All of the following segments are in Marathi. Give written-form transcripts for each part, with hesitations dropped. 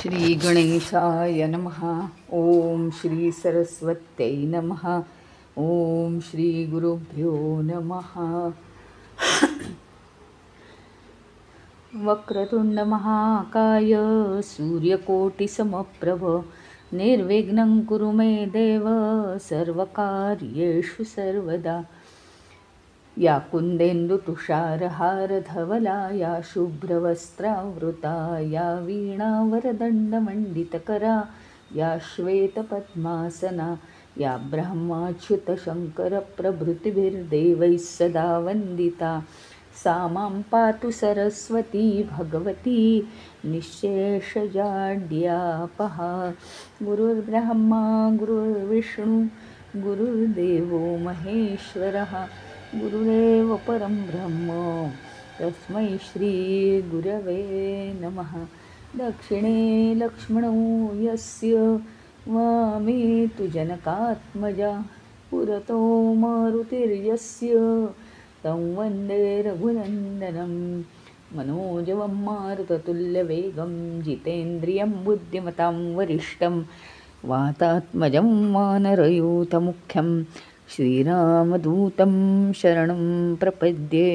श्री गणेशाय नमः. ओम श्री सरस्वत्यै नमः. ओम श्री गुरुभ्यो नमः. वक्रतुंड महाकाय सूर्यकोटिसमप्रभ निर्विघ्नं कुरु मे देव सर्वकार्येषु सर्वदा. या कुन्देन्दुतुषारहारधवला या शुभ्रवस्त्रावृता या वीणावरदण्डमण्डितकरा या श्वेतपद्मासना या ब्रह्माच्युतशङ्करप्रभृतिभिर्देवैः सदा वन्दिता. सा मां पातु सरस्वती भगवती निःशेषजाड्यापः. गुरुर्ब्रह्मा गुरुर्विष्णु गुरुर्देवो महेश्वरः. गुरुदेव परं ब्रह्म तस्मै श्री गुरवे नमः. दक्षिणे लक्ष्मणो यस्य वामे तु जनकात्मजा पुरतो मारुतिर्यस्य तं वन्दे रघुनन्दनं. मनोजवं मारुततुल्यवेगं जितेन्द्रियं बुद्धिमतां वरिष्ठं वातात्मजं वानरयूथमुख्यं श्रीरामदूतं शरणं प्रपद्ये.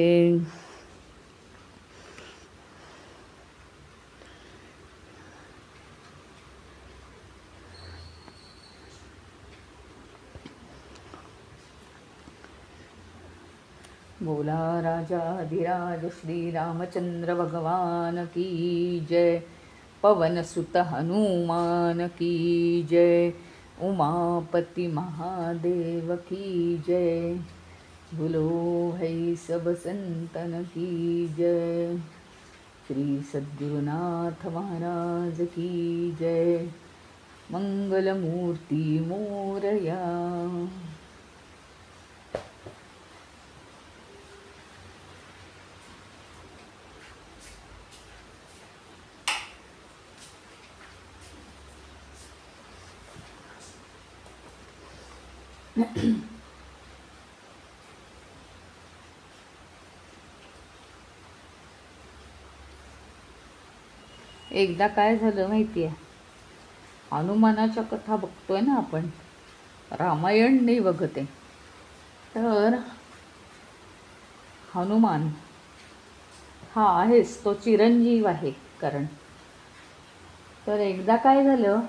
बोला राजाधिराज श्री रामचंद्र भगवान की जय. पवन सुत हनुमान की जय. उमापति महादेव की जय. बोलो भाई सब संतन की जय. श्री सद्गुरुनाथ महाराज की जय. मंगलमूर्ति मोरया. एकदा काय झालं माहिती आहे, हनुमानाच्या कथा बघतोय ना आपण, रामायण नाही बघते. तर हनुमान हा आहेच, तो चिरंजीव आहे. कारण तर एकदा काय झालं,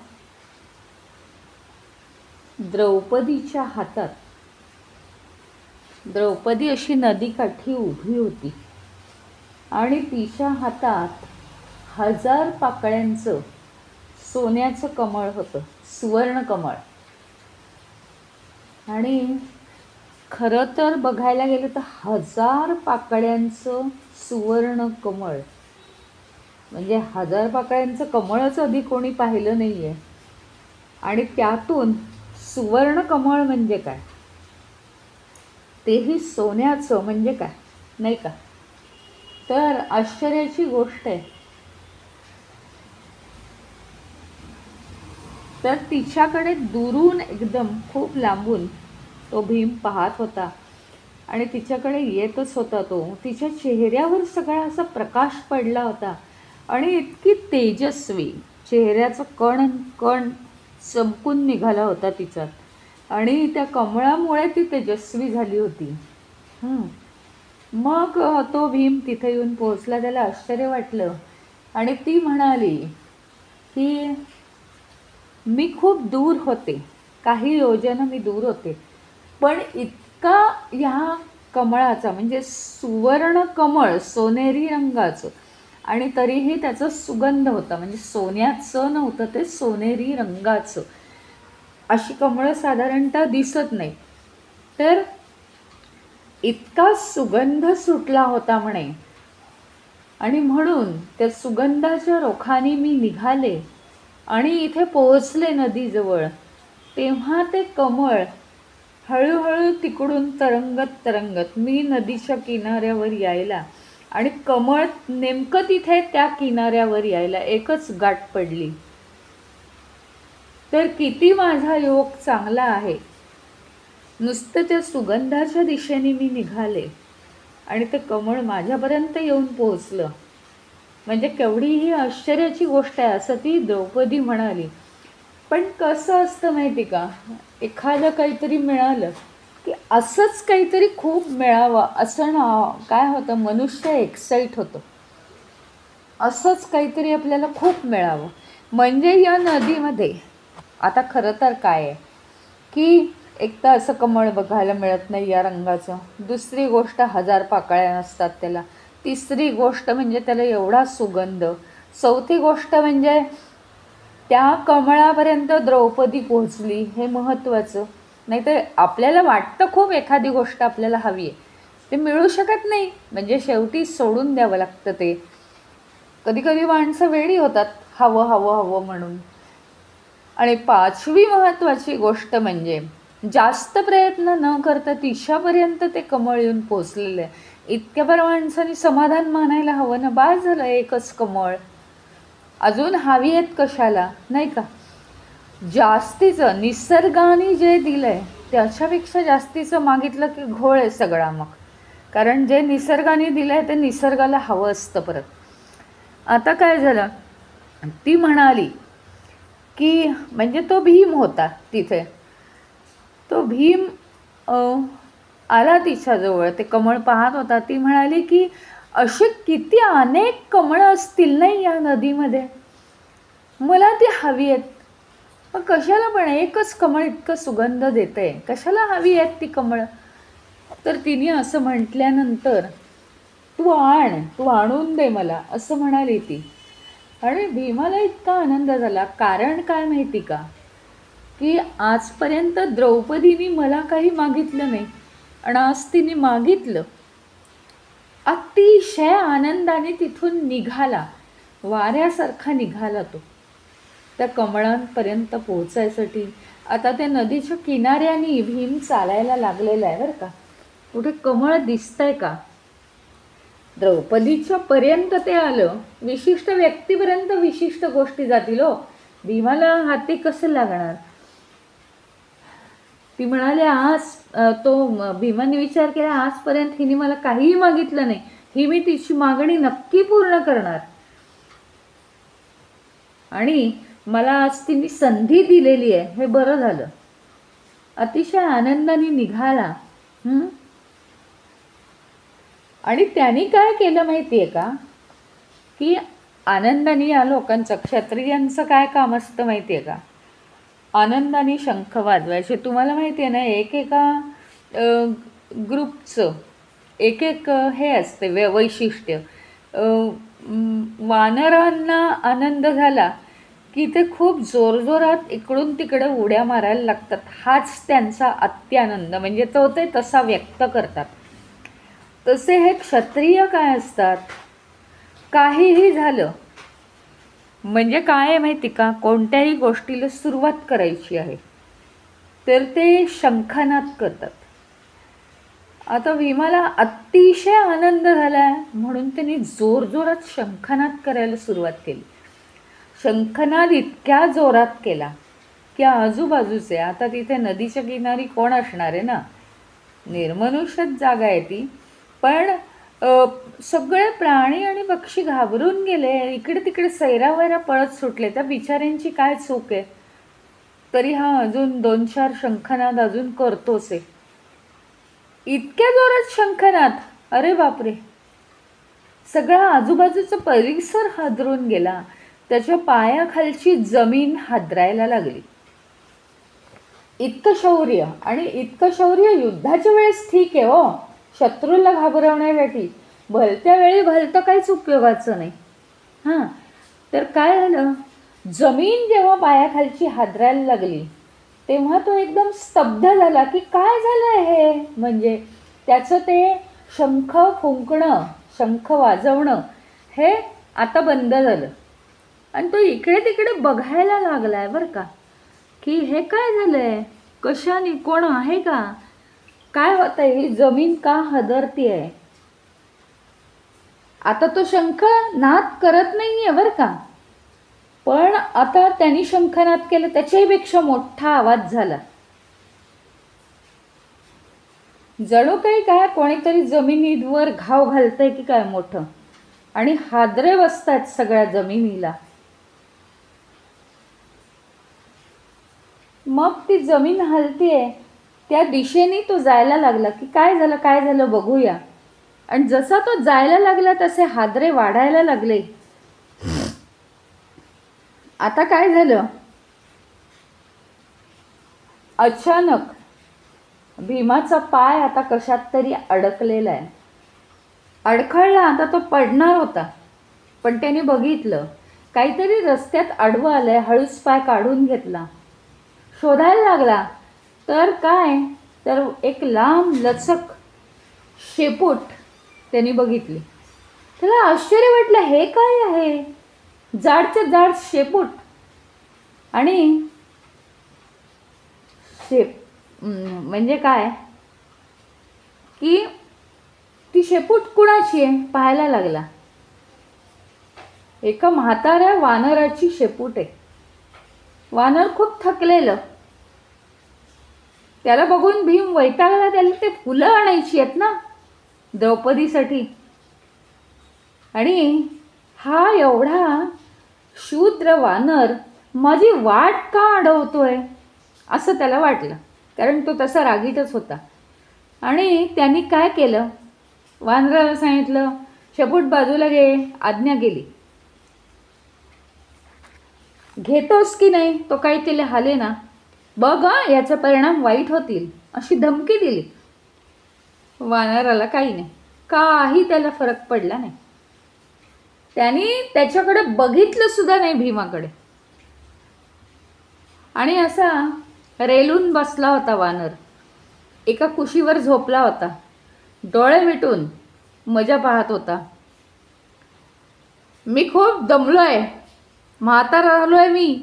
द्रौपदीच्या हातात, द्रौपदी अशी नदीकाठी उभी होती आणि तिच्या हातात 1000 पाकळ्यांचं सोन्याचं कमळ होतं, सुवर्ण कमळ. आणि खरं तर बघायला गेलं तर 1000 पाकळ्यांचं सुवर्ण कमळ म्हणजे 1000 पाकळ्यांचं कमळच आधी कोणी पाहिलं नाही आहे. आणि त्यातून सुवर्ण कमळ म्हणजे काय, तेही सोन्याचं म्हणजे काय, नाही का. तर आश्चर्याची गोष्ट आहे. तर तिच्याकडे दुरून एकदम खूप लांबून तो भीम पाहत होता आणि तिच्याकडे येतच होता. तो तिच्या चेहऱ्यावर सगळा असा प्रकाश पडला होता आणि इतकी तेजस्वी, चेहऱ्याचं कण कण चमकून निघाला होता तिचा. आणि त्या कमळामुळे ती तेजस्वी झाली होती. मग तो भीम तिथे येऊन पोहोचला. त्याला आश्चर्य वाटलं आणि ती म्हणाली की मी खूप दूर होते, काही योजना मी दूर होते, पण इतका ह्या कमळाचा म्हणजे सुवर्ण कमळ सोनेरी रंगाचं आणि तरीही त्याचा सुगंध होता, म्हणजे सोन्याचं नव्हतं ते, सोनेरी रंगाचं. अशी कमळं साधारणतः दिसत नाही. तर इतका सुगंध सुटला होता म्हणे. आणि म्हणून त्या सुगंधाच्या रोखाने मी निघाले आणि इथे पोहोचले नदीजवळ. तेव्हा ते कमळ हळूहळू तिकडून तरंगत तरंगत मी नदीच्या किनाऱ्यावर यायला आणि कमळ नेमकं तिथे त्या किनाऱ्यावर यायला एकच गाठ पडली. तर किती माझा योग चांगला आहे. नुसतं त्या सुगंधाच्या दिशेने मी निघाले आणि ते कमळ माझ्यापर्यंत येऊन पोहोचलं. म्हणजे केवढी ही आश्चर्याची गोष्ट आहे असं ती द्रौपदी म्हणाली. पण कसं असतं माहिती का, एखादं काहीतरी मिळालं की असंच काहीतरी खूप मिळावं असं ना, काय होतं, मनुष्य एक्साईट होतो. असंच काहीतरी आपल्याला खूप मिळावं. म्हणजे या नदीमध्ये आता खरं तर काय आहे की एक तर असं कमळ बघायला मिळत नाही या रंगाचं, दुसरी गोष्ट 1000 पाकळ्या नसतात त्याला, तिसरी गोष्ट म्हणजे त्याला एवढा सुगंध, चौथी गोष्ट म्हणजे त्या कमळापर्यंत द्रौपदी पोहोचली हे महत्त्वाचं. नाही तर आपल्याला वाटतं खूप एखादी गोष्ट आपल्याला हवी आहे, ते मिळू शकत नाही, म्हणजे शेवटी सोडून द्यावं लागतं ते. कधी कधी माणसं वेडी होतात हवं हवं हवं म्हणून. आणि पाचवी महत्त्वाची गोष्ट म्हणजे जास्त प्रयत्न न करता तिच्यापर्यंत ते कमळ येऊन पोचलेलं आहे. इतक्या बरं माणसाने समाधान मानायला हवं ना, बास झालं एकच कमळ, अजून हवी आहेत कशाला, नाही का. जास्तीचं निसर्गाने जे दिलं आहे त्याच्यापेक्षा जास्तीचं मागितलं की घोळ आहे सगळा मग. कारण जे निसर्गाने दिलं आहे ते निसर्गाला हवं असतं परत. आता काय झालं, ती म्हणाली की म्हणजे तो भीम होता तिथे, तो भीम आला तिच्याजवळ, ते कमळ पाहत होता. ती म्हणाली की असे किती अनेक कमळं असतील नाही या नदीमध्ये, मला ती हवी आहेत. मग कशाला, पण एकच कमळ इतकं सुगंध देते, कशाला हवी आहेत ती कमळं. तर तिने असं म्हटल्यानंतर तू आणून दे मला असं म्हणाली ती. आणि भीमाला इतका आनंद झाला. कारण काय माहिती का, की आजपर्यंत द्रौपदीने मला काही मागितलं नाही आणि आज तिने मागितलं. अतिशय आनंदाने तिथून निघाला, वाऱ्यासारखा निघाला तो त्या कमळांपर्यंत पोहोचायसाठी. आता त्या नदीच्या किनाऱ्याने भीम चालायला लागलेला आहे बरं का. कुठे कमळ दिसतंय का, द्रौपदीच्या पर्यंत ते आलं. विशिष्ट व्यक्तीपर्यंत विशिष्ट गोष्टी जातील हो, भीमाला हाती कसं लागणार. ती म्हणाले आज भीमाने विचार केला, आजपर्यंत हिने मला काहीही मागितलं नाही, ही मी तिची मागणी नक्की पूर्ण करणार. आणि मला आज तिने संधी दिलेली आहे, हे बरं झालं. अतिशय आनंदाने निघाला. आणि त्यांनी काय केलं माहिती आहे का, की आनंदाने या लोकांचं, क्षत्रियांचं काय काम असतं माहिती आहे का, आनंदाने शंख वाजवायचे. तुम्हाला माहिती आहे ना, एकेका ग्रुपचं एक एक हे असते वैशिष्ट्य. वानरांना आनंद झाला की ते खूप जोरजोरात इकडून तिकडे उड्या मारायला लागतात, हाच त्यांचा अत्यानंद, म्हणजे तो ते तसा व्यक्त करतात. तसे हे क्षत्रिय काय असतात, काहीही झालं म्हणजे काय आहे माहिती का, कोणत्याही गोष्टीला सुरुवात करायची आहे तर ते शंखनाद करतात. आता भीमाला अतिशय आनंद झाला म्हणून त्यांनी जोरजोरात शंखनाद करायला सुरुवात केली. शंखनाद इतक्या जोरात केला की आजूबाजूचे, आता तिथे नदीच्या किनारी कोण असणार आहे ना, निर्मनुष्यच जागा आहे ती, पण सगळे प्राणी आणि पक्षी घाबरून गेले, इकडे तिकडे सैरावैरा पळत सुटले. त्या बिचाऱ्यांची काय चूक आहे, तरी हा अजून 2-4 शंखनाद अजून करतोच आहे. इतक्या जोरात शंखनाद, अरे बापरे, सगळा आजूबाजूचा परिसर हादरून गेला. त्याच्या पायाखालची जमीन हादरायला लागली. इतकं शौर्य, आणि इतकं शौर्य युद्धाच्या वेळेस ठीक आहे हो, शत्रूला घाबरवण्यासाठी, भलत्या वेळी भलतं काहीच उपयोगाचं नाही. हां, तर काय झालं, जमीन जेव्हा पायाखालची हादरायला लागली तेव्हा तो एकदम स्तब्ध झाला की काय झालं हे, म्हणजे त्याचं ते शंख फुंकणं, शंख वाजवणं हे आता बंद झालं. आणि तो इकडे तिकडे बघायला लागलाय बरं का, की हे काय झालंय, कशाने, कोण आहे का, काय होतंय, ही जमीन का हादरती आहे. आता तो शंख नाद करत नाहीये बरं का, पण आता त्यांनी शंखनाद केलं त्याच्यापेक्षा मोठा आवाज झाला. जणू काही काय कोणीतरी जमिनीवर घाव घालतंय की काय मोठं. आणि हादरे बसतात सगळ्या जमिनीला. मग ती जमीन हलतीये, त्या दिशेने तो जायला लागला की काय झालं बघूया. आणि जसा तो जायला लागला तसे हादरे वाढायला लागले. आता काय झालं, अचानक भीमाचा पाय आता कशात तरी अडकलेला आहे. अडखळला, आता तो पडणार होता. पण त्याने बघितलं काहीतरी रस्त्यात आडवं आलंय, हळूच पाय काढून घेतला, शोधायला लागला. तर काय, तर एक लांब लचक शेपूट त्याने बघितली. त्याला आश्चर्य वाटलं, हे काय आहे, जाडच्या जाड शेपूट. आणि म्हणजे काय की ती शेपूट कुणाची आहे पाहायला लागला. एका म्हाताऱ्या वानराची शेपूट आहे. वानर खूप थकलेलं. त्याला बघून भीम वैतागला. त्याला ते फुलं आणायची आहेत ना द्रौपदीसाठी. आणि हा एवढा शूद्र वानर माझी वाट का अडवतोय असं त्याला वाटलं, कारण तो तसा रागीटच होता. आणि त्यांनी काय केलं, वानराला सांगितलं, शेपूट बाजूला घे, आज्ञा गेली. घेतोस की नाही, तो काही तिला हाले ना, बघ याचा परिणाम वाईट होतील, अशी धमकी दिली. वानराला काही नाही, काही त्याला फरक पडला नाही. त्यांनी त्याच्याकडे बघितलं सुद्धा नाही भीमाकडे. आणि असा रेलून बसला होता वानर. एका कुशीवर झोपला होता, डोळे मिटून मजा पाहत होता. मी खूप दमलोय, म्हातारा झालोय मी,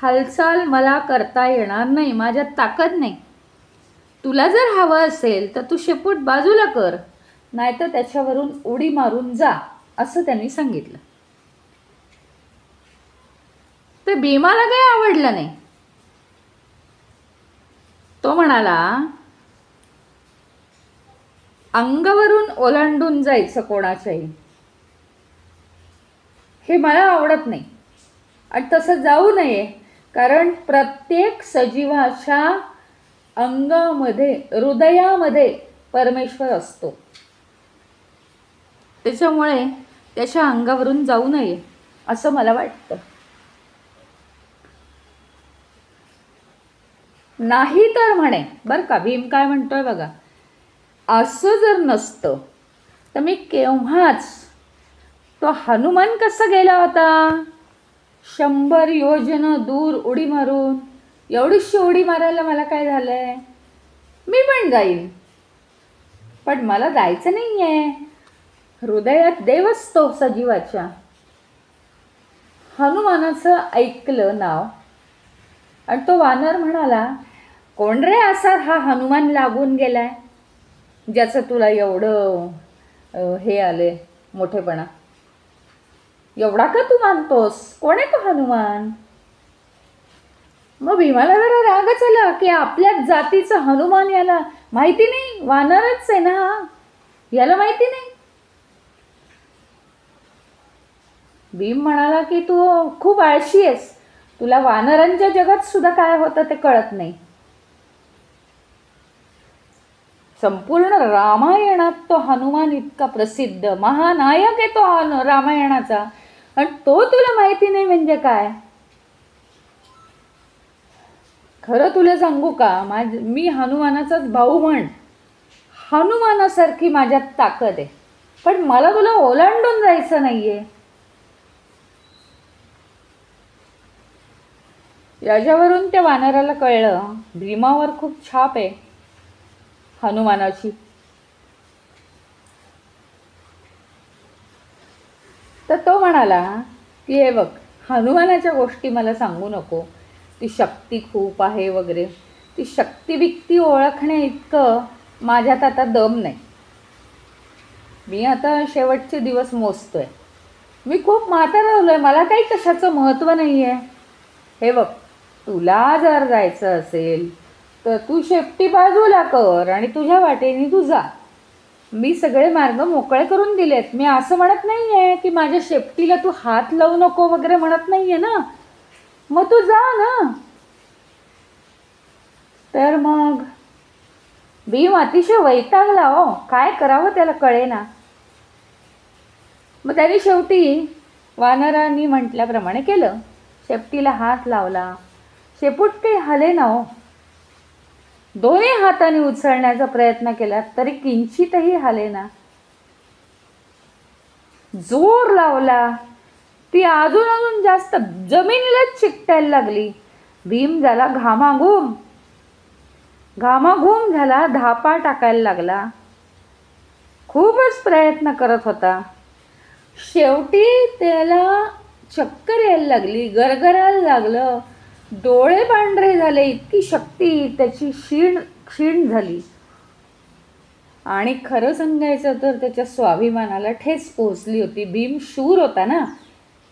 हालचाल मला करता येणार नाही, माझ्यात ताकद नाही. तुला जर हवं असेल तर तू शेपूट बाजूला कर, नाहीतर त्याच्यावरून उडी मारून जा, असं त्यांनी सांगितलं. तर भीमाला काही आवडलं नाही. तो म्हणाला, अंगावरून ओलांडून जायचं कोणाच्याही, हे मला आवडत नाही. आणि तसं जाऊ नये, कारण प्रत्येक सजीवाच्या अंगामध्ये, हृदयामध्ये परमेश्वर असतो. त्याच्यामुळे त्याच्या अंगावरून जाऊ नये असं मला वाटतं. नाही तर म्हणे, बरं का, भीम काय म्हणतोय बघा, असं जर नसतं तर मी केव्हाच, तो हनुमान कसा गेला होता 100 योजन दूर उडी मारून, एवढीशी उडी मारायला मला काय झालंय, मी पण जाईल. पण मला जायचं नाही आहे, हृदयात देव असतो सजीवाच्या. हनुमानाचं ऐकलं नाव आणि तो वानर म्हणाला, कोण रे असा हा हनुमान लागून गेलाय, ज्याचं तुला एवढं हे आले मोठेपणा, एवढा का तू मानतोस, कोण आहे तो हनुमान. मग भीमाला जरा रागच आला की आपल्या जातीचा हनुमान याला माहिती नाही, वानरच आहे ना हा, याला माहिती नाही. भीम म्हणाला की तू खूप आळशी आहेस, तुला वानरांच्या जगात सुद्धा काय होतं ते कळत नाही. संपूर्ण रामायणात तो हनुमान इतका प्रसिद्ध महानायक आहे तो रामायणाचा, आणि तो तुला माहिती नाही म्हणजे काय. खरं तुला सांगू का, मी हनुमानाचाच भाऊ म्हण, हनुमानासारखी माझ्यात ताकद आहे, पण मला तुला ओलांडून जायचं नाहीये. याच्यावरून त्या वानराला कळलं भीमावर खूप छाप आहे हनुमानाची. तर तो म्हणाला की हे बघ, हनुमानाच्या गोष्टी मला सांगू नको, ती शक्ती खूप आहे वगैरे, ती शक्ती बिक्ती ओळखण्या इतकं माझ्यात आता दम नाही. मी आता शेवटचे दिवस मोजतोय, मी खूप म्हातारा झालोय, मला काही कशाचं महत्त्व नाही आहे. हे बघ, तुला जर जायचं असेल तर तू शेपटी बाजूला कर आणि तुझ्या वाटेने तू जा. मी सगळे मार्ग मोकळे करून दिलेत. मी असं म्हणत नाही आहे की माझ्या शेपटीला तू हात लावू नको वगैरे म्हणत नाही आहे ना. मग तू जा ना. तर मग भीम अतिशय वैतागला. हो, काय करावं त्याला कळेना. मग त्याने शेवटी वानरांनी म्हटल्याप्रमाणे केलं. शेपटीला हात लावला. शेपूट काही हलेना. हो, दोन्ही हाताने उचलण्याचा प्रयत्न केला तरी किंचितही हलेना. जोर लावला, ती अजून अजून जास्त जमिनीलाच चिकटायला लागली. भीम झाला घामाघूम झाला, धापा टाकायला लागला. खूपच प्रयत्न करत होता. शेवटी त्याला चक्कर यायला लागली, गरगरायला लागलं, डोळे पांढरे झाले. इतकी शक्ती त्याची क्षीण झाली. आणि खरं सांगायचं तर त्याच्या स्वाभिमानाला ठेच पोहोचली होती. भीम शूर होता ना.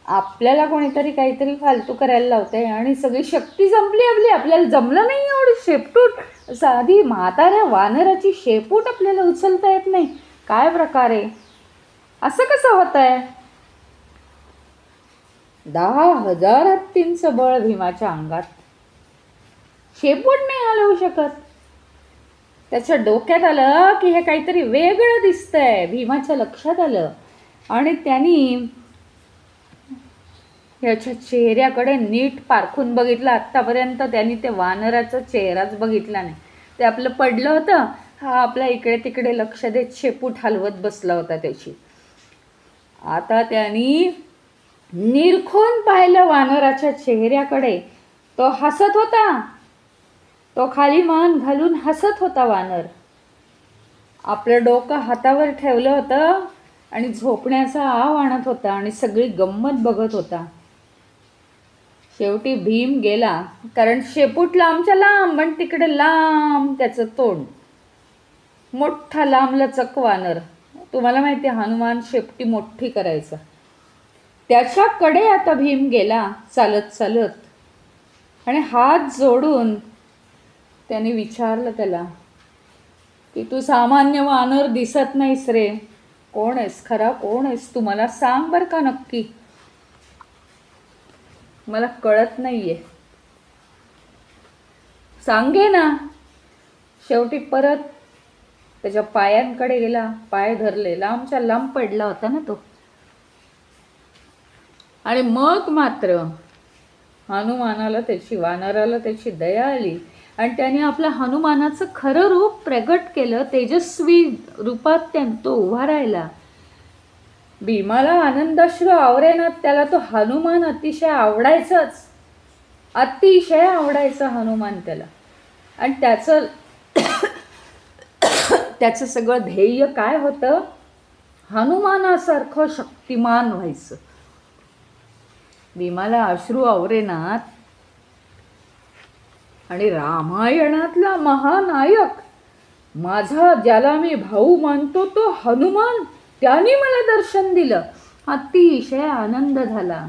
आपल्याला कोणीतरी काहीतरी फालतू करायला लावतंय आणि सगळी शक्ती संपली आपली. आपल्याला जमलं नाही एवढी शेपूट. साधी म्हाताऱ्या वानराची शेपूट आपल्याला उचलता येत नाही. काय प्रकार आहे? असं कसं होत आहे? 10,000 हत्तींचं बळ भीमाच्या अंगात. शेपूट नाही हलवू शकत. त्याच्या डोक्यात आलं की हे काहीतरी वेगळं दिसतंय. भीमाच्या लक्षात आलं आणि त्यांनी याच्या चेहऱ्याकडे नीट पारखून बघितलं. आत्तापर्यंत त्यांनी ते वानराचा चेहराच बघितला नाही. ते आपलं पडलं होतं, हा आपला इकडे तिकडे लक्ष देत शेपूट हलवत बसला होता त्याची. आता त्यांनी निरखून पाहिलं वानराच्या चेहऱ्याकडे. तो हसत होता. तो खाली मान घालून हसत होता वानर. आपलं डोकं हातावर ठेवलं होतं आणि झोपण्याचा आव आणत होता आणि सगळी गंमत बघत होता. शेवटी भीम गेला, कारण शेपूट लांबच्या लांब आणि तिकडे लांब त्याचं तोंड. मोठा लांबलचक वानर. तुम्हाला माहिती आहे हनुमान शेपटी मोठी करायचा. त्याच्याकडे आता भीम गेला चालत चालत आणि हात जोडून त्याने विचारलं त्याला की तू सामान्य वानर दिसत नाहीस रे. कोण आहेस? खरा कोण आहेस तू? मला सांग बरं का नक्की. मला कळत नाहीये. सांगे ना. शेवटी परत त्याच्या पायांकडे गेला. पाय धरले. लांबच्या लांब पडला होता ना तो. आणि मग मात्र वानराला त्याची दया आली आणि त्याने आपल्या हनुमानाचं खरं रूप प्रगट केलं. तेजस्वी रूपात तो उभा राहिला. भीमाला आनंदाश्रू आवरेना. त्याला तो हनुमान अतिशय आवडायचाच. अतिशय आवडायचा हनुमान त्याला. आणि त्याचं सगळं ध्येय काय होतं? हनुमानासारखं शक्तिमान व्हायचं. भीमाला अश्रू आवरेनात. आणि रामायणातला महानायक, माझा ज्याला मी भाऊ मानतो तो हनुमान, त्याने मला दर्शन दिलं. अतिशय आनंद झाला.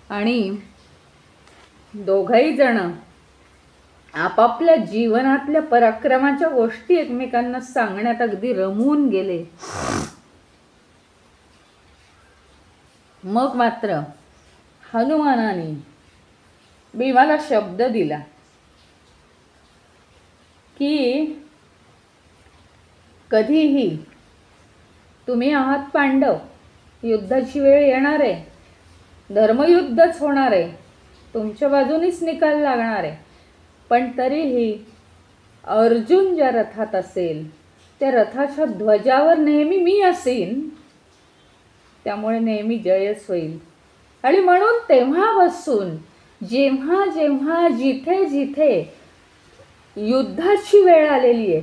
आणि दोघंही जण आपापल्या जीवनातल्या पराक्रमाच्या गोष्टी एकमेकांना सांगण्यात अगदी रमून गेले. मग मात्र हनुमानाने भीमाला शब्द दिला की कधीही तुम्ही आहात पांडव, युद्धाची वेळ येणार आहे, धर्मयुद्धच होणार आहे, तुमच्या बाजूनीच निकाल लागणार आहे. पण तरीही अर्जुन ज्या रथात असेल त्या रथाच्या ध्वजावर नेहमी मी असेन. त्यामुळे नेहमी जयच होईल. आणि म्हणून तेव्हापासून जेव्हा जेव्हा जिथे जिथे युद्धाची वेळ आलेली आहे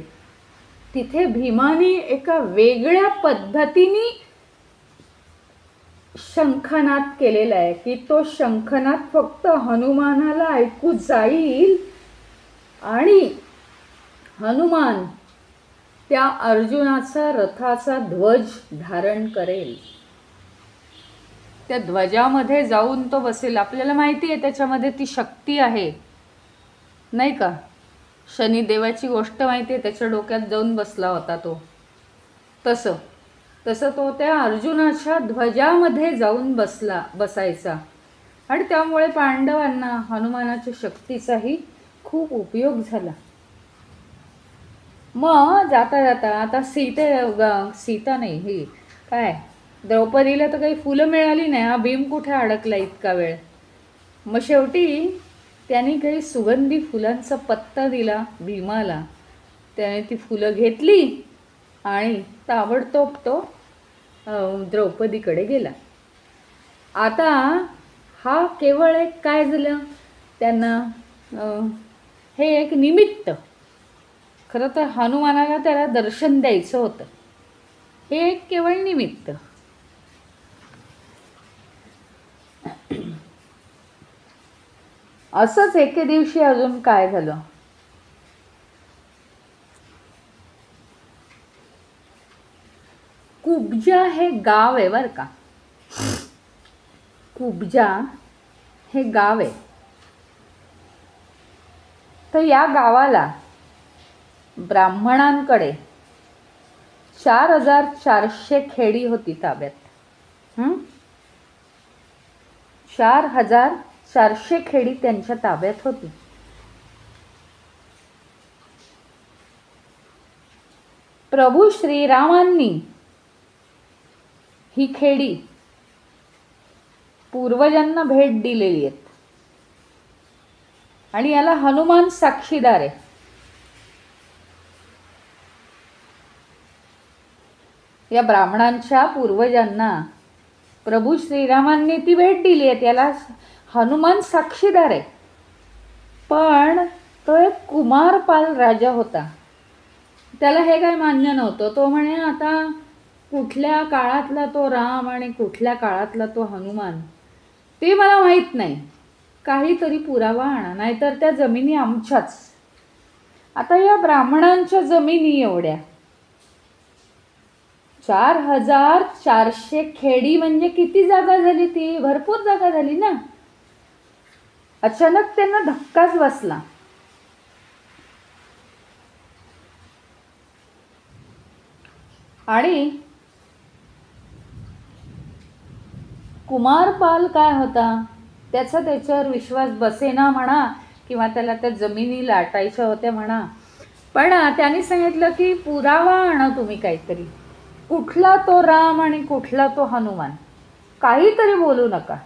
तिथे भीमाने एका वेगळ्या पद्धतीने शंखनाद केलेला आहे की तो शंखनाद फक्त हनुमानाला ऐकू जाईल आणि हनुमान त्या अर्जुनाचा रथाचा ध्वज धारण करेल. त्या ध्वजामध्ये जाऊन तो बसेल. आपल्याला माहिती आहे त्याच्यामध्ये ती शक्ती आहे नाही का. शनिदेवाची गोष्ट माहिती आहे. त्याच्या डोक्यात जाऊन बसला होता तो. तसं तसं तो त्या अर्जुनाच्या ध्वजामध्ये जाऊन बसायचा आणि त्यामुळे पांडवांना हनुमानाच्या शक्तीचाही खूप उपयोग झाला. मग जाता जाता आता सीता नाही, ही काय द्रौपदीला तर काही फुलं मिळाली नाही. हा भीम कुठे अडकला इतका वेळ. मग शेवटी त्यांनी काही सुगंधी फुलांचा पत्ता दिला भीमाला. त्याने ती फुलं घेतली आणि ताबडतोब तो द्रौपदीकडे गेला. आता हा केवळ एक काय झालं त्यांना, हे एक निमित्त. खरं तर हनुमानाला त्याला दर्शन द्यायचं होतं. हे एक केवळ निमित्त. असंच एके दिवशी अजून काय झालं, कुब्जा हे गाव आहे बरं का. कुब्जा हे गाव आहे. तर या गावाला ब्राह्मणांकडे 4400 खेडी होती ताब्यात. 4400 खेडी त्यांच्या ताब्यात होती. प्रभू श्रीरामांनी ही खेडी पूर्वजांना भेट दिलेली आहेत आणि याला हनुमान साक्षीदार आहे. या ब्राह्मणांच्या पूर्वजांना प्रभू श्रीरामांनी ती भेट दिली आहे, त्याला हनुमान साक्षीदार आहे. पण तो एक कुमारपाल राजा होता. त्याला हे काय मान्य नव्हतं. तो म्हणे आता कुठल्या काळातला तो राम आणि कुठल्या काळातला तो हनुमान ते मला माहीत नाही. काहीतरी पुरावा आणा, नाहीतर त्या जमिनी आमच्याच. आता या ब्राह्मणांच्या जमिनी एवढ्या 4400 खेडी म्हणजे किती जागा झाली, ती भरपूर जागा झाली ना. अचानक त्यांना धक्काच बसला. आणि कुमारपाल काय होता, त्याच्यावर विश्वास बसेना म्हणा, किंवा त्याला त्या जमिनी लाटायच्या होत्या म्हणा. पण त्यांनी सांगितलं की पुरावा आणा तुम्ही काहीतरी, कुठला तो राम आणि कुठला तो हनुमान, काहीतरी बोलू नका.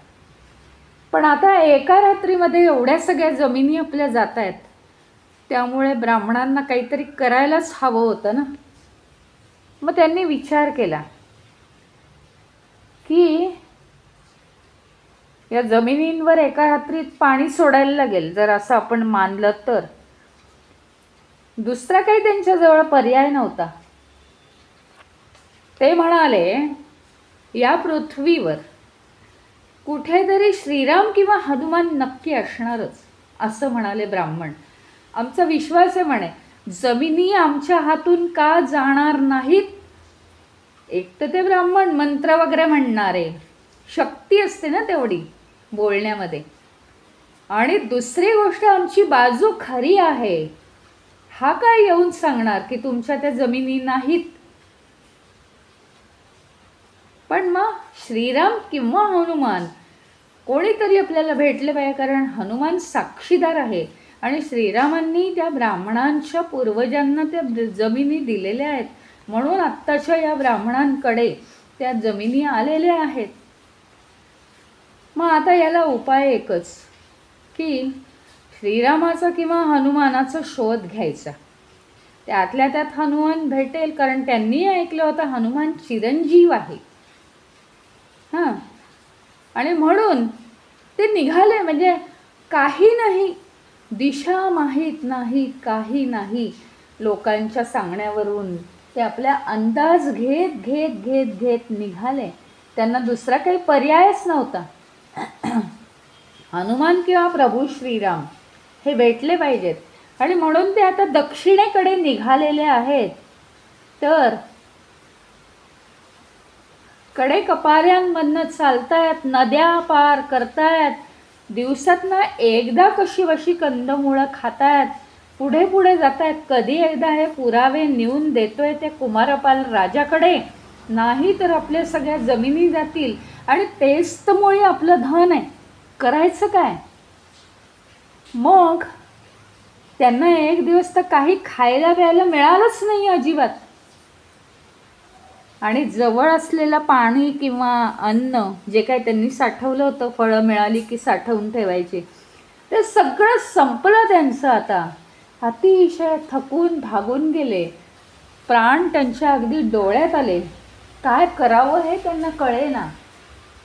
पण आता एका रात्रीमध्ये एवढ्या सगळ्या जमिनी आपल्या जात आहेत, त्यामुळे ब्राह्मणांना काहीतरी करायलाच हवं होतं ना. मग त्यांनी विचार केला की या जमिनींवर एका रात्रीत पाणी सोडायला लागेल. जर असं आपण मानलं तर दुसरा काही त्यांच्याजवळ पर्याय नव्हता. ते म्हणाले या पृथ्वीवर कुठेतरी श्रीराम किंवा हनुमान नक्की असणारच, असं म्हणाले ब्राह्मण. आमचा विश्वास आहे म्हणे, जमिनी आमच्या हातून का जाणार नाहीत. एक तर ते ब्राह्मण मंत्र वगैरे म्हणणारे, शक्ती असते ना तेवढी बोलण्यामध्ये. आणि दुसरी गोष्ट, आमची बाजू खरी आहे. हा काय येऊन सांगणार की तुमच्या त्या जमिनी नाहीत. पण मग श्रीराम किंवा हनुमान कोणीतरी आपल्याला भेटले पाहिजे, कारण हनुमान साक्षीदार आहे आणि श्रीरामांनी त्या ब्राह्मणांच्या पूर्वजांना त्या जमिनी दिलेल्या आहेत, म्हणून आत्ताच्या या ब्राह्मणांकडे त्या जमिनी आलेल्या आहेत. मग आता याला उपाय एकच की श्रीरामाचा किंवा हनुमानाचा शोध घ्यायचा. त्यातल्या त्यात हनुमान भेटेल, कारण त्यांनी ऐकलं होतं हनुमान चिरंजीव आहे. हां, आणि म्हणून ते निघाले. म्हणजे काही नाही, दिशा माहीत नाही, काही नाही. लोकांच्या सांगण्यावरून ते आपल्या अंदाज घेत घेत घेत घेत निघाले. त्यांना दुसरा काही पर्यायच नव्हता. हनुमान किंवा प्रभू श्रीराम हे भेटले पाहिजेत, आणि म्हणून ते आता दक्षिणेकडे निघालेले आहेत. तर कडे कपाऱ्यांमधनं चालतायत, नद्या पार करतायत, दिवसातनं एकदा कशी बशी कंदमुळं खातायत, पुढे पुढे जात आहेत. कधी एकदा हे पुरावे नेऊन देतोय ते कुमारपाल राजाकडे, नाही तर आपल्या सगळ्या जमिनी जातील आणि तेच तर मुळी आपलं धन आहे. करायचं काय? मग त्यांना एक दिवस तर काही खायला प्यायला मिळालंच नाही अजिबात. आणि जवळ असलेलं पाणी किंवा अन्न जे काही त्यांनी साठवलं होतं, फळं मिळाली की साठवून ठेवायचे, ते सगळं संपलं त्यांचं. आता अतिशय थकून भागून गेले. प्राण त्यांच्या अगदी डोळ्यात आले. काय करावं हे त्यांना कळेना.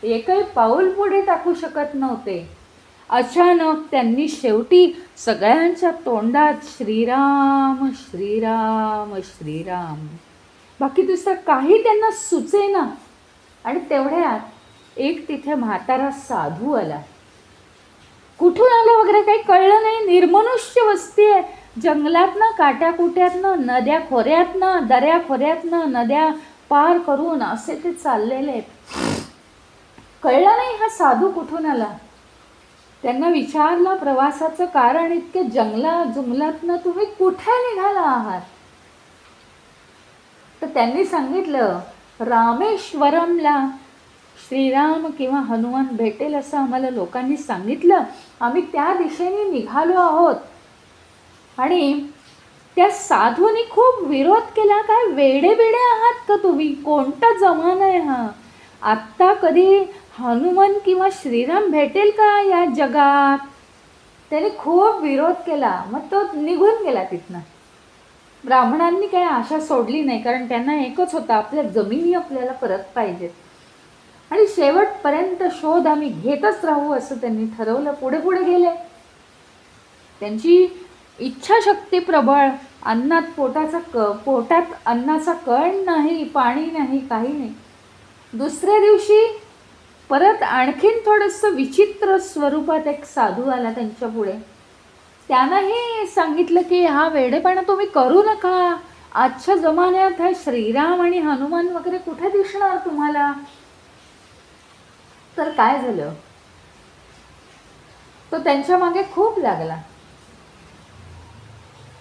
एकही पाऊल पुढे टाकू शकत नव्हते. अचानक त्यांनी शेवटी सगळ्यांच्या तोंडात श्रीराम श्रीराम श्रीराम, बाकी दुसरं काही त्यांना सुचेना. आणि तेवढ्यात एक तिथे म्हातारा साधू आला. कुठून आलं वगैरे काही कळलं नाही. निर्मनुष्य वस्ती आहे. जंगलातनं, काट्याकुट्यातनं, नद्या खोऱ्यातनं, दऱ्या खोऱ्यातनं, नद्या पार करून असे ते चाललेले आहेत. कळलं नाही हा साधू कुठून आला. त्यांना विचारलं प्रवासाचं कारण, इतके जुंगलातनं तुम्ही कुठे निघाला आहात? तर त्यांनी सांगितलं, रामेश्वरमला श्रीराम किंवा हनुमान भेटेल असं आम्हाला लोकांनी सांगितलं. आम्ही त्या दिशेने निघालो आहोत. आणि त्या साधूंनी खूप विरोध केला. काय वेडे आहात का तुम्ही? कोणता जमाना आहे हा? आत्ता कधी हनुमान किंवा श्रीराम भेटेल का या जगात? त्याने खूप विरोध केला. मग तो निघून गेला तिथनं. ब्राह्मणांनी काही आशा सोडली नाही, कारण त्यांना एकच होता, आपल्या जमिनी आपल्याला परत पाहिजेत. आणि शेवटपर्यंत शोध आम्ही घेतच राहू असं त्यांनी ठरवलं. पुढे पुढे गेले. त्यांची इच्छाशक्ती प्रबळ. पोटात अन्नाचा कण नाही, पाणी नाही, काही नाही. दुसऱ्या दिवशी परत आणखीन थोडंसं विचित्र स्वरूपात एक साधू आला त्यांच्या पुढे. त्यानंही सांगितलं की हा वेडेपणा तुम्ही करू नका. आजच्या जमान्यात हे श्रीराम आणि हनुमान वगैरे कुठे दिसणार तुम्हाला? तर काय झालं, तो त्यांच्या मागे खूप लागला.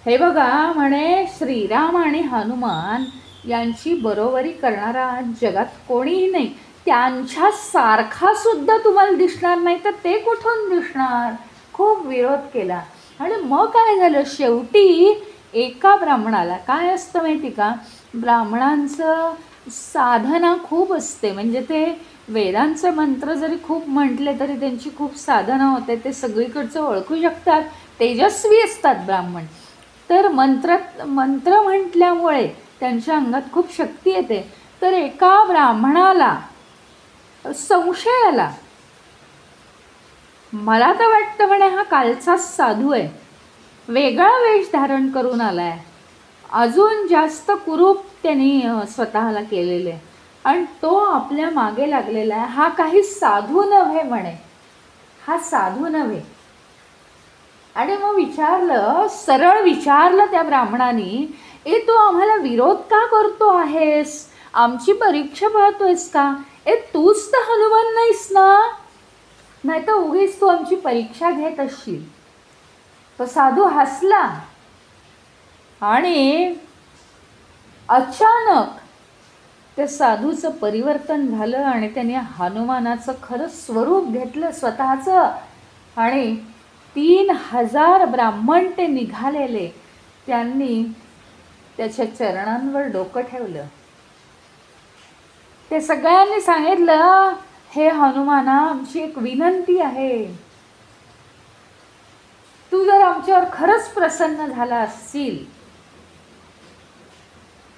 हे बघा म्हणे, श्रीराम आणि हनुमान यांची बरोबरी करणारा जगात कोणीही नाही. त्यांच्या सारखा सुद्धा तुम्हाला दिसणार नाही, तर ते कुठून दिसणार? खूप विरोध केला. आणि मग काय झालं, शेवटी एका ब्राह्मणाला, काय असतं माहिती का, ब्राह्मणांचं साधना खूप असते. म्हणजे ते वेदांचे मंत्र जरी खूप म्हटले तरी त्यांची खूप साधना होते. ते सगळीकडचं ओळखू शकतात. तेजस्वी असतात ब्राह्मण. तर मंत्र म्हटल्यामुळे त्यांच्या अंगात खूप शक्ती येते. तर एका ब्राह्मणाला संशय आला. मला तर वाटतं म्हणे हा कालचाच साधू आहे. वेगळा वेश धारण करून आलाय. अजून जास्त कुरूप त्यांनी स्वतःला केलेले आणि तो आपल्या मागे लागलेला आहे. हा काही साधू नव्हे म्हणे, हा साधू नव्हे. आणि मग सरळ विचारलं त्या ब्राह्मणाने, तू आम्हाला विरोध का करतो आहेस? आमची परीक्षा पाहतोयस का? तूच तर हनुमान नाहीस ना? नाही तर उगीच तू आमची परीक्षा घेत असशील. तो साधू हसला आणि अचानक त्या साधूचं परिवर्तन झालं आणि त्याने हनुमानाचं खरं स्वरूप घेतलं स्वतःचं. आणि 3000 ब्राह्मण ते निघालेले, त्यांनी त्याच्या चरणांवर डोकं ठेवलं. ते सगळ्यांनी सांगितलं, हे हनुमाना, आमची एक विनंती आहे. तू जर आमच्यावर खरंच प्रसन्न झाला असशील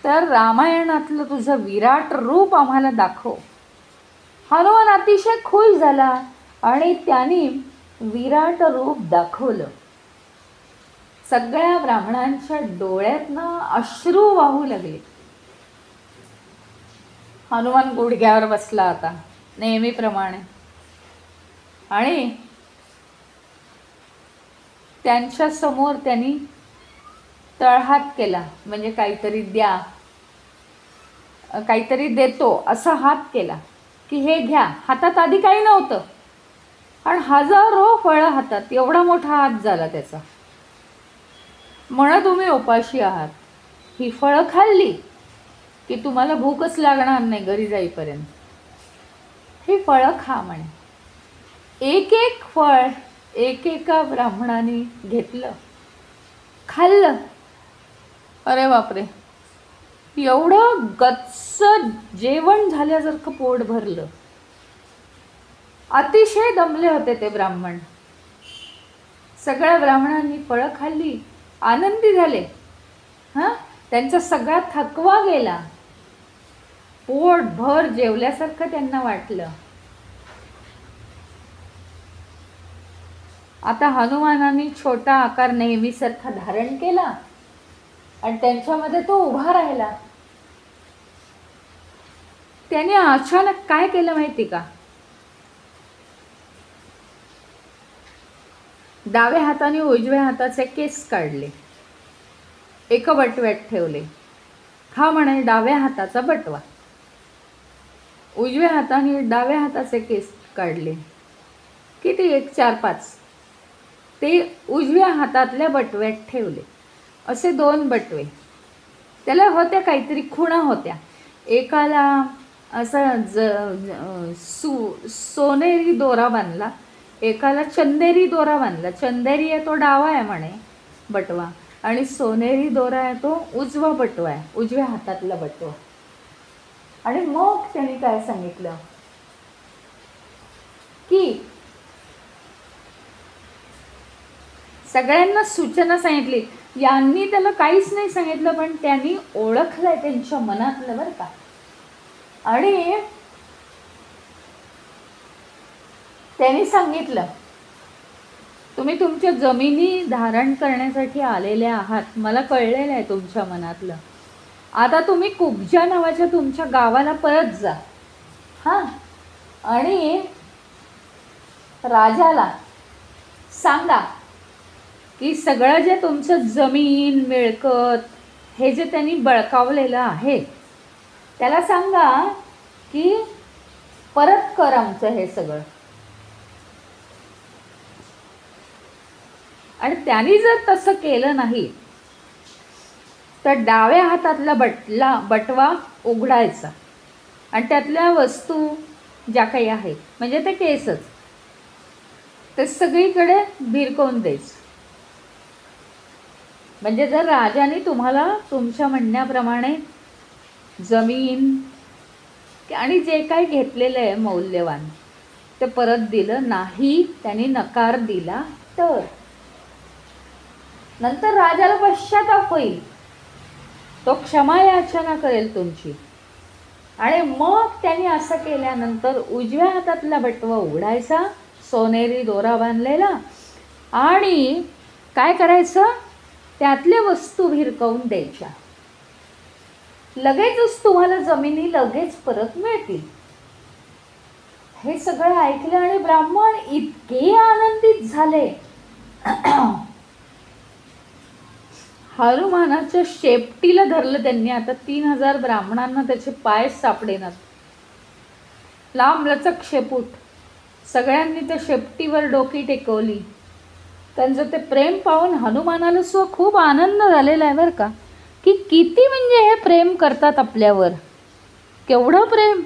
तर रामायणातलं तुझं विराट रूप आम्हाला दाखव. हनुमान अतिशय खुश झाला आणि त्यांनी विराट रूप दाखवलं. सगळ्या ब्राह्मणांच्या डोळ्यातनं अश्रू वाहू लागले. हनुमान गुडघ्यावर बसला आता नेहमीप्रमाणे आणि त्यांच्या समोर त्यांनी तळहात केला. म्हणजे काहीतरी द्या, काहीतरी देतो असा हात केला की हे घ्या. हातात आधी काही नव्हतं आणि हजारो फळं हातात, एवढा मोठा हात झाला त्याचा. म्हणा तुम्ही उपाशी आहात, ही फळं खाल्ली की तुम्हाला भूकच लागणार नाही घरी जाईपर्यंत. ही फळं खा म्हणे. एक एक फळ एकेका ब्राह्मणाने घेतलं, खाल्लं. अरे बापरे, एवढं गच्च जेवण झाल्यासारखं पोट भरलं. अतिशय दमले होते ते ब्राह्मण. सगळ्या ब्राह्मणांनी फळं खाल्ली, आनंदी झाले. त्यांचा सगळा थकवा गेला, पोटभर जेवल्यासारखं त्यांना वाटलं. आता हनुमानाने छोटा आकार नेहमीसारखा धारण केला आणि त्यांच्यामध्ये तो उभा राहिला. त्याने अचानक काय केलं माहिती का? डाव्या हाताने उजव्या हाताचे केस काढले, एका बटव्यात ठेवले. हा म्हणे डाव्या हाताचा बटवा. उजव्या हाताने डाव्या हाताचे केस काढले. किती? 1, 4, 5. ते उजव्या हातातल्या बटव्यात ठेवले. असे 2 बटवे. त्याला होत्या काहीतरी खुणा होत्या. एकाला असा सोनेरी दोरा बांधला, एकाला चंदेरी दोरा बांधला. चंदेरी आहे तो डावा आहे म्हणे बटवा, आणि सोनेरी दोरा आहे तो उजवा बटवा आहे, उजव्या हातातला बटवा. आणि मग त्यांनी काय सांगितलं की सगळ्यांना सूचना सांगितली. यांनी त्याला काहीच नाही सांगितलं, पण त्यांनी ओळखलंय त्यांच्या मनातलं बरं का. आणि त्यांनी सांगितलं, तुम्ही तुमच्या जमिनी धारण करण्यासाठी आलेले आहात, मला कळलेलं आहे तुमच्या मनातलं. आता तुम्ही कुब्जा नावाच्या तुमच्या गावाला परत जा. आणि राजाला सांगा की सगळं जे तुमचं जमीन मिळकत हे जे त्यांनी बळकावलेलं आहे त्याला सांगा की परत कर आमचं हे सगळं. आणि त्यांनी जर तसं केलं नाही तर डाव्या हातातला बटवा उघडायचा आणि त्यातल्या वस्तू ज्या काही आहेत म्हणजे ते केसच ते सगळीकडे भिरकवून द्यायचं. म्हणजे जर राजाने तुम्हाला तुमच्या म्हणण्याप्रमाणे जमीन आणि जे काही घेतलेलं आहे मौल्यवान ते परत दिलं नाही, त्यांनी नकार दिला तर नंतर राजाला पश्चाताप होईल, तो क्षमा याचना करेल तुमची. आणि मग त्यांनी असं केल्यानंतर उजव्या हातातला बटवा उघडायचा, सोनेरी दोरा बांधलेला, आणि काय करायचं त्यातले वस्तू भिरकवून द्यायच्या. लगेचच तुम्हाला जमिनी लगेच परत मिळतील. हे सगळं ऐकलं आणि ब्राह्मण इतके आनंदित झाले. हनुमानाच्या शेपटीला धरलं त्यांनी. आता 3000 ब्राह्मणांना त्याचे पाय सापडेनात. लांब लचक शेपूट, सगळ्यांनी त्या शेपटीवर डोकी टेकवली. त्यांचं ते प्रेम पाहून हनुमानाला सुद्धा खूप आनंद झालेला आहे बरं का, की किती म्हणजे हे प्रेम करतात आपल्यावर, केवढं प्रेम.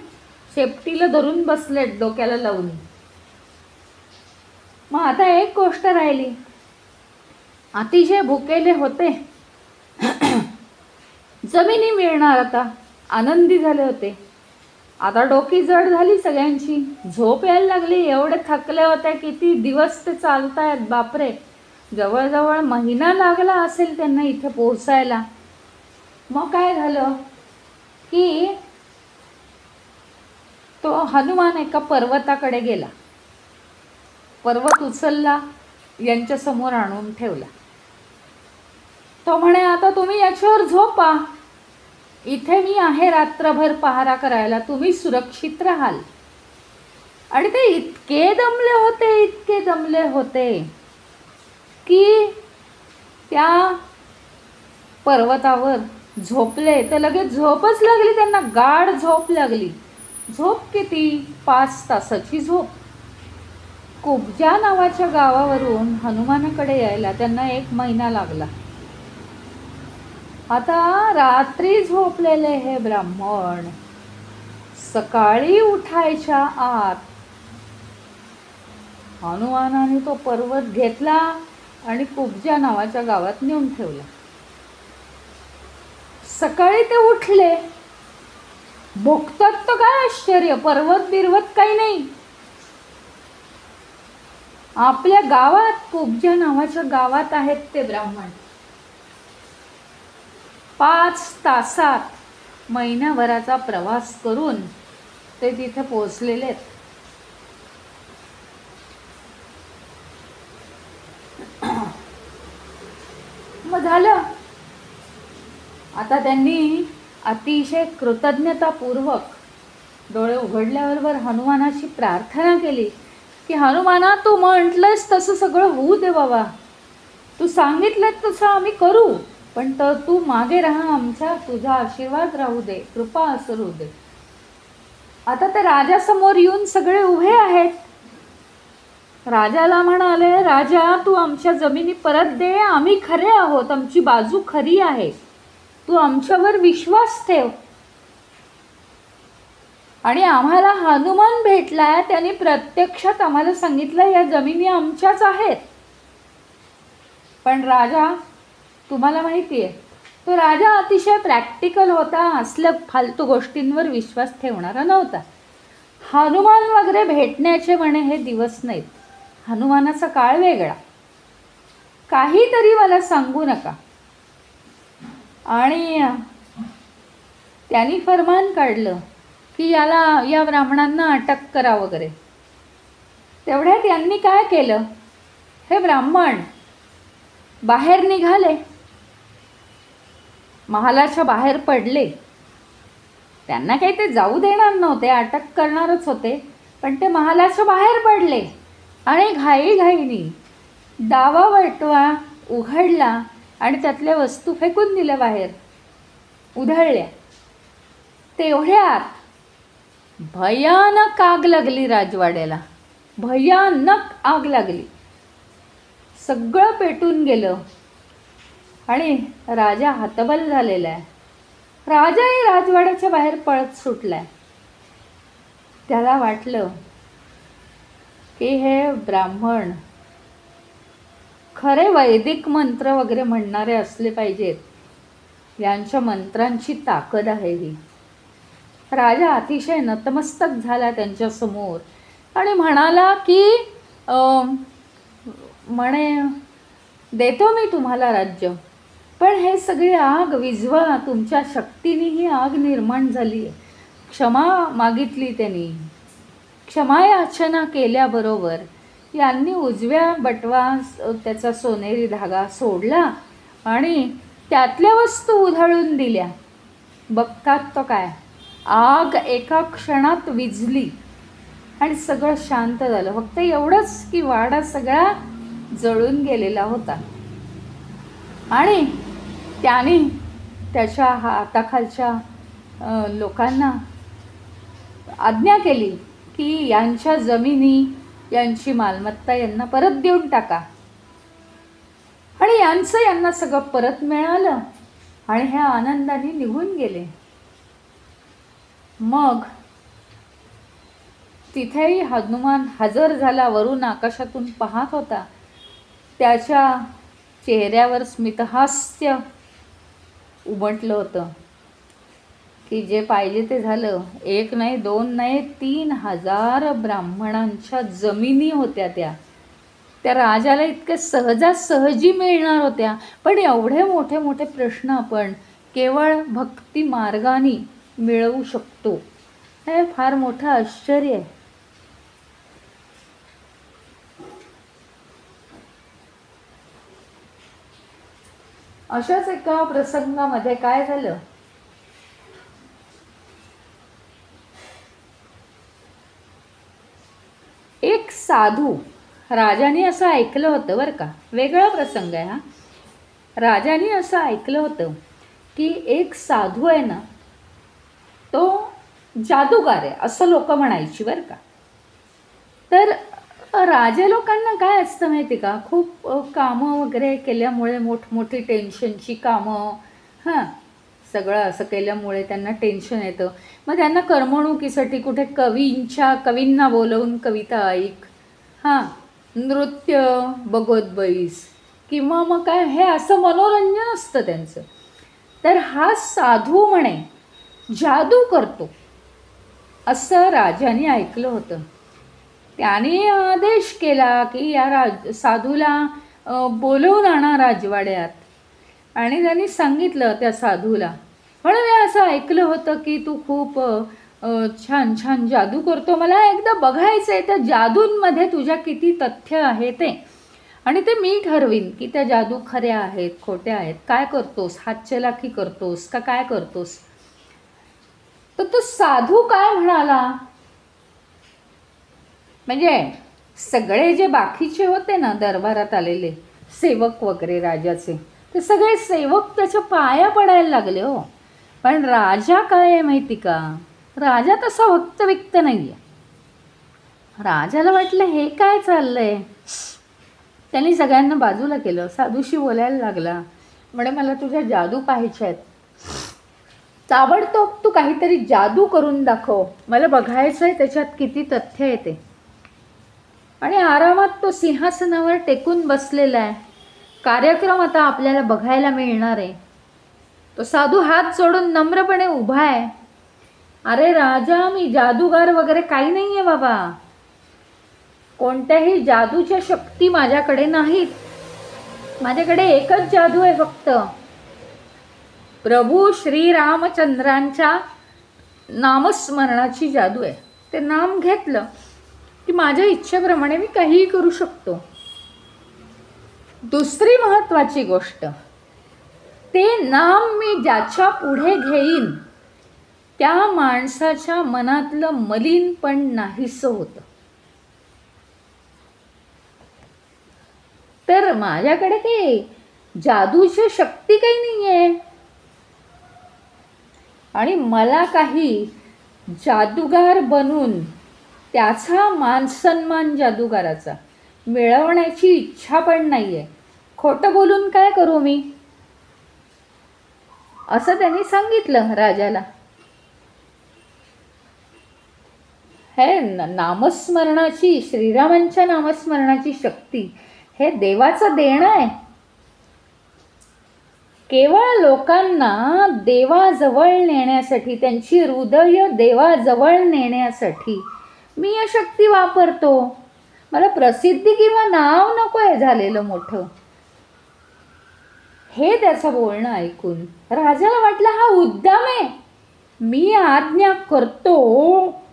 शेपटीला धरून बसलेत डोक्याला लावून. मग आता एक गोष्ट राहिली, अतिशय भुकेले होते, जमिनी मिळणार, आता आनंदी झाले होते. आता डोकी जड झाली सगळ्यांची, झोप यायला लागली, एवढे थकले होते, किती दिवस ते चालतायत बापरे, जवळजवळ महिना लागला असेल त्यांना इथे पोहोचायला. मग काय झालं की तो हनुमान एका पर्वताकडे गेला, पर्वत उचलला, यांच्या समोर आणून ठेवला. तो म्हणे आता तुम्ही याच्यावर झोपा, इथे मी आहे रात्रभर पहारा करायला, तुम्ही सुरक्षित राहाल. आणि ते इतके दमले होते की त्या पर्वतावर झोपले. तर लगेच झोपच लागली त्यांना, गाढ झोप लागली. झोप किती? 5 तासाची झोप. कुब्जा नावाच्या गावावरून हनुमानाकडे यायला त्यांना 1 महिना लागला. आता रात्री झोपलेले हे ब्राह्मण सकाळी उठायच्या आत हनुमानाने तो पर्वत घेतला आणि कुब्जा नावाच्या गावात नेऊन ठेवला. सकाळी ते उठले, बघतात तर काय आश्चर्य, पर्वत बिरवत काही नाही. आपल्या गावात, कुब्जा नावाच्या गावात आहेत ते ब्राह्मण. 5 तासात महिनाभराचा प्रवास करून ते तिथे पोहोचलेले आहेत. मग झालं. आता त्यांनी अतिशय कृतज्ञतापूर्वक डोळे उघडल्याबरोबर हनुमानाची प्रार्थना केली की हनुमाना, तू म्हटलंस तसं सगळं होऊ दे बाबा, तू सांगितलं तसं आम्ही करू, पण तू मागे राहा, आमचा तुझा आशीर्वाद राहू दे, कृपा असू दे. आता ते राजासमोर येऊन सगळे उभे आहेत. राजाला म्हणाले, राजा तू आमच्या जमिनी परत दे, आम्ही खरे आहोत, आमची बाजू खरी आहे, तू आमच्यावर विश्वास ठेव. आणि आम्हाला हनुमान भेटलाय, त्याने प्रत्यक्षात आम्हाला सांगितलं या जमिनी आमच्याच आहेत. पण राजा, तुम्हाला माहिती आहे, तो राजा अतिशय प्रॅक्टिकल होता, असल्या फालतू गोष्टींवर विश्वास ठेवणारा नव्हता. हनुमान वगैरे भेटण्याचे म्हणे हे दिवस नाहीत, हनुमानाचा काळ वेगळा, काहीतरी मला सांगू नका. आणि त्यांनी फरमान काढलं की या ब्राह्मणांना अटक करा वगैरे. तेवढ्यात यांनी काय केलं, हे ब्राह्मण बाहेर निघाले, महालाच्या बाहेर पडले. त्यांना काही ते जाऊ देणार नव्हते, अटक करणारच होते, पण ते महालाच्या बाहेर पडले आणि घाईघाईनी डावा वटवा उघडला आणि त्यातल्या वस्तू फेकून दिल्या बाहेर, उधळल्या. तेवढ्यात भयानक आग लागली राजवाड्याला, भयानक आग लागली, सगळं पेटून गेलं आणि राजा हतबल झालेला आहे. राजाही राजवाड्याच्या बाहेर पळत सुटलाय. त्याला वाटलं की हे ब्राह्मण खरे वैदिक मंत्र वगैरे म्हणणारे असले पाहिजेत, यांच्या मंत्रांची ताकद आहे ही. राजा अतिशय नतमस्तक झाला त्यांच्यासमोर आणि म्हणाला की म्हणे, देतो मी तुम्हाला राज्य, पण हे सगळी आग विझवा, तुमच्या शक्तीने ही आग निर्माण झाली आहे. क्षमा मागितली त्यांनी. क्षमा याचना केल्याबरोबर यांनी उजव्या बटवा त्याचा सोनेरी धागा सोडला आणि त्यातल्या वस्तू उधळून दिल्या. बघतात तो काय, आग एका क्षणात विझली आणि सगळं शांत झालं. फक्त एवढंच की वाडा सगळा जळून गेलेला होता. आणि त्याने त्याच्या हाताखालच्या लोकांना आज्ञा केली की यांच्या जमिनी, यांची मालमत्ता यांना परत देऊन टाका. आणि यांचं यांना सगळं परत मिळालं आणि ह्या आनंदाने निघून गेले. मग तिथेही हनुमान हजर झाला, वरून आकाशातून पाहत होता. त्याच्या चेहऱ्यावर स्मितहास्य उमटलं होतं की जे पाहिजे ते झालं. 1 नाही 2 नाही 3000 ब्राह्मणांच्या जमिनी होत्या त्या राजाला इतक्या सहजासहजी मिळणार होत्या. पण एवढे मोठे मोठे प्रश्न आपण केवळ भक्ती मार्गाने मिळवू शकतो, हे फार मोठं आश्चर्य आहे. अशाच एका प्रसंगामध्ये काय झालं, एक साधू, राजाने असं ऐकलं होतं बरं का, वेगळा प्रसंग आहे हा. राजाने असं ऐकलं होतं की एक साधू आहे ना, तो जादूगार आहे असं लोक म्हणायची बरं का. तर राजे लोकांना काय असतं माहिती का, खूप कामं वगैरे केल्यामुळे मोठमोठी टेन्शनची कामं, हां, सगळं असं केल्यामुळे त्यांना टेन्शन येतं. मग त्यांना करमणुकीसाठी कुठे कवींना बोलवून कविता ऐक, हां, नृत्य बघत बैस, किंवा मग काय हे असं मनोरंजन असतं त्यांचं. तर हा साधू म्हणे जादू करतो असं राजाने ऐकलं होतं. त्याने आदेश केला की या साधूला बोलवून आणा राजवाड्यात. आणि त्यांनी सांगितलं त्या साधूला, म्हणून मी असं ऐकलं होतं की तू खूप छान छान जादू करतो, मला एकदा बघायचं आहे त्या जादूंमध्ये तुझ्या किती तथ्य आहे ते, आणि ते मी ठरवीन की त्या जादू खऱ्या आहेत खोट्या आहेत. काय करतोस, हातचलाखी करतोस का काय करतोस. तर तो साधू काय म्हणाला, म्हणजे सगळे जे बाकीचे होते ना दरबारात आलेले सेवक वगैरे राजाचे, ते सगळे सेवक त्याच्या पाया पडायला लागले हो. पण राजा काय आहे माहिती का, राजा तसा भक्तविक्त नाही आहे. राजाला वाटलं हे काय चाललंय. त्यांनी सगळ्यांना बाजूला केलं, साधूशी बोलायला लागला, म्हणे मला तुझ्या जादू पाहायच्या आहेत, ताबडतोब तू काहीतरी जादू करून दाखव, मला बघायचं आहे त्याच्यात किती तथ्य येते. आणि आरामात तो सिंहासनावर टेकून बसलेला आहे, कार्यक्रम आता आपल्याला बघायला मिळणार आहे. तो साधू हात जोडून नम्रपणे उभा आहे. अरे राजा, मी जादूगार वगैरे काही नाही आहे बाबा, कोणत्याही जादूच्या शक्ती माझ्याकडे नाहीत, माझ्याकडे एकच जादू आहे फक्त, प्रभू श्रीरामचंद्रांच्या नामस्मरणाची जादू आहे. ते नाम घेतलं की माझ्या इच्छेप्रमाणे मी काहीही करू शकतो. दुसरी महत्त्वाची गोष्ट, ते नाम मी ज्याच्या पुढे घेईन त्या माणसाच्या मनातलं मलिन पण नाहीसं होतं. तर माझ्याकडे काही जादूची शक्ती काही नाही आहे, आणि मला काही जादूगार बनून त्याचा मानसन्मान जादूगाराचा मिळवण्याची इच्छा पण नाही आहे. खोटं बोलून काय करू मी, असं त्यांनी सांगितलं राजाला. हे नामस्मरणाची, श्रीरामांच्या नामस्मरणाची शक्ती हे देवाचं देणं आहे. केवळ लोकांना देवाजवळ नेण्यासाठी, त्यांची हृदय देवाजवळ नेण्यासाठी मी या शक्ती वापरतो. मला प्रसिद्धी किंवा नाव नको आहे झालेलं मोठं. हे त्याचं बोलणं ऐकून राजाला वाटलं हा उद्दाम आहे. मी आज्ञा करतो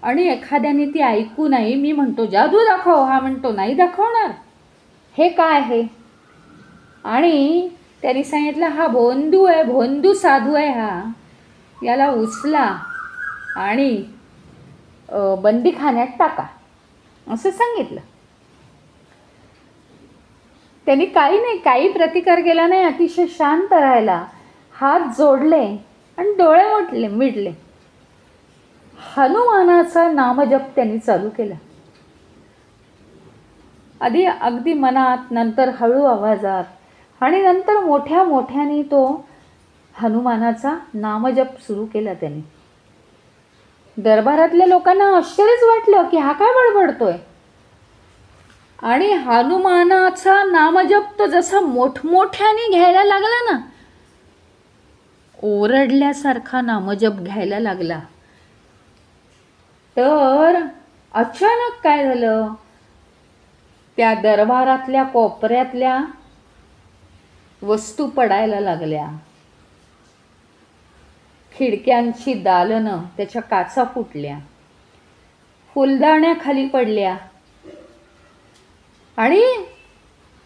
आणि एखाद्याने ती ऐकू नाही. मी म्हणतो जादू दाखव, हा म्हणतो नाही दाखवणार, हे काय आहे. आणि त्यांनी सांगितलं हा भोंदू आहे, भोंदू साधू आहे, हा याला उचला आणि बंदीखान्यात टाका, असं सांगितलं. त्यांनी काही प्रतिकार केला नाही, अतिशय शांत राहायला, हात जोडले आणि डोळे मिटले. हनुमानाचा नामजप त्यांनी चालू केला. आधी अगदी मनात, नंतर हळू आवाजात, आणि नंतर मोठ्या मोठ्याने तो हनुमानाचा नामजप सुरू केला त्यांनी. दरबारातल्या लोकांना आश्चर्यच वाटलं की हा काय बडबडतोय. आणि हनुमानाचा नामजप तो जसा मोठमोठ्याने घ्यायला लागला ना, ओरडल्यासारखा नामजप घ्यायला लागला. तर अचानक काय झालं, त्या दरबारातल्या कोपऱ्यातल्या वस्तू पडायला लागल्या. खिडक्यांची दालनं, त्याच्या काचा फुटल्या, फुलदाण्या खाली पडल्या. आणि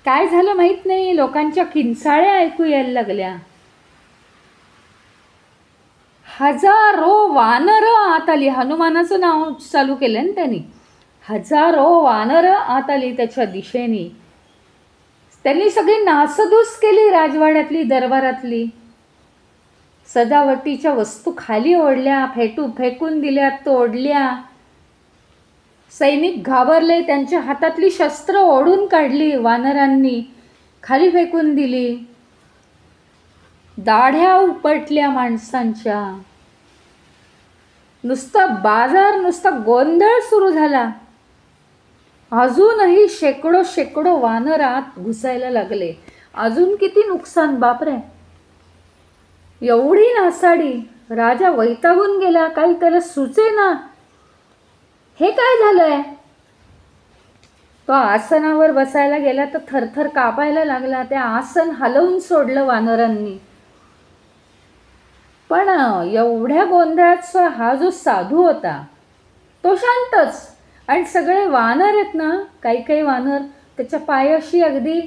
काय झालं माहीत नाही, लोकांच्या किंचाळ्या ऐकू यायला लागल्या. हजारो वानरं आत आली. हनुमानाचं नाव चालू केलं ना त्यांनी. हजारो वानरं आत आली त्याच्या दिशेने. त्यांनी सगळी नासधूस केली राजवाड्यातली, दरबारातली. सजावटीच्या वस्तू खाली ओढल्या, फेकून दिल्या, तोडल्या. सैनिक घाबरले, त्यांच्या हातातली शस्त्र ओढून काढली वानरांनी, खाली फेकून दिली. दाढ्या उपटल्या माणसांच्या, नुसता गोंधळ सुरू झाला. अजूनही शेकडो वानर आत घुसायला लागले. अजून किती नुकसान, बापरे, एवढी नासाडी. राजा वैतागून गेला, काही त्याला सुचेना. हे काय झालंय? तो आसनावर बसायला गेला तर थरथर कापायला लागला. ते आसन हलवून सोडलं वानरांनी. पण एवढ्या गोंधळात हा जो साधू होता तो शांतच. आणि सगळे वानर आहेत ना, काही वानर त्याच्या पायाशी अगदी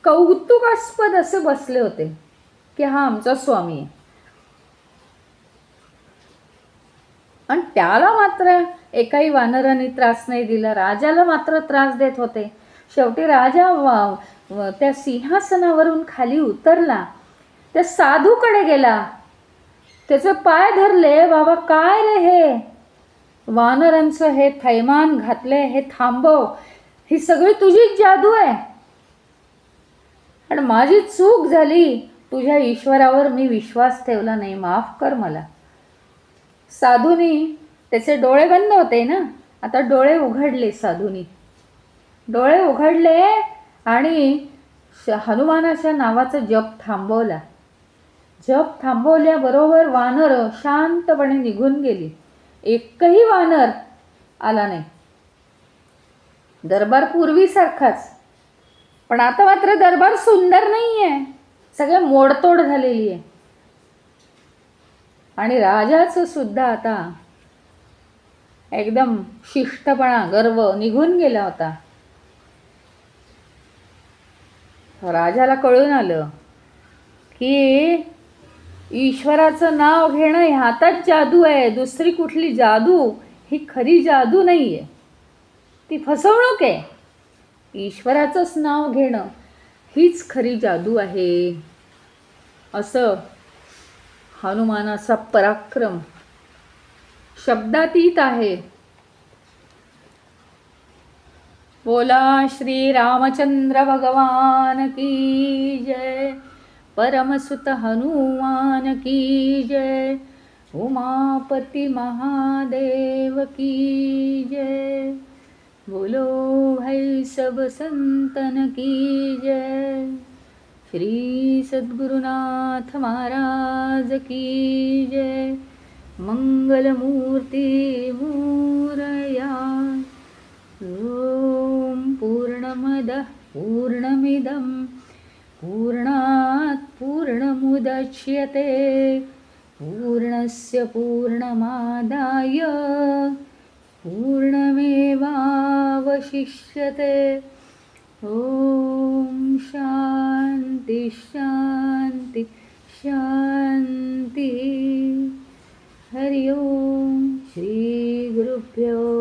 कौतुकास्पद असे बसले होते की हा आमचा स्वामी आहे. आणि त्याला मात्र एकाही वानराने त्रास नाही दिला. राजाला मात्र त्रास देत होते. शेवटी राजा त्या सिंहासनावरून खाली उतरला, त्या साधूकडे गेला, त्याचे पाय धरले. बाबा, काय रे हे वानरांचं हे थैमान घातले, हे थांबव. ही सगळी तुझीच जादू आहे आणि माझी चूक झाली. तुझ्या ईश्वरावर मी विश्वास ठेवला नाही, माफ कर मला. साधूनी, त्याचे डोळे बंद होते ना, आता डोळे उघडले. साधूनी डोळे उघडले आणि हनुमानाच्या नावाचा जप थांबवला. जप थांबवल्याबरोबर वानर शांतपणे निघून गेली. एकही वानर आला नाही. दरबार पूर्वीसारखाच, पण आता मात्र दरबार सुंदर नाही आहे, सगळं मोडतोड झालेली आहे. आणि राजाचं सुद्धा आता एकदम शिष्टपणा, गर्व निघून गेला होता. राजाला कळून आलं की ईश्वराचं नाव घेणं ह्यातच जादू आहे. दुसरी कुठली जादू ही खरी जादू नाही आहे, ती फसवणूक आहे. ईश्वराचंच नाव घेणं हीच खरी जादू आहे. असं हनुमानाचा पराक्रम शब्दातीत आहे. बोला श्री रामचंद्र भगवान की जय. परमसुत हनुमान की जय. उमापति महादेव की जय. बोलो भाई सब संतन की जय. श्री सद्गुरुनाथ महाराज की जय. मंगलमूर्ती मोरया. ओम पूर्णमदः पूर्णमिदं पूर्णात् पूर्णमुदच्यते पूर्णस्य पूर्णमादाय पूर्णमेवावशिष्यते. ओम शांति शांति शांति. हरि ओम. श्री गुरुभ्यो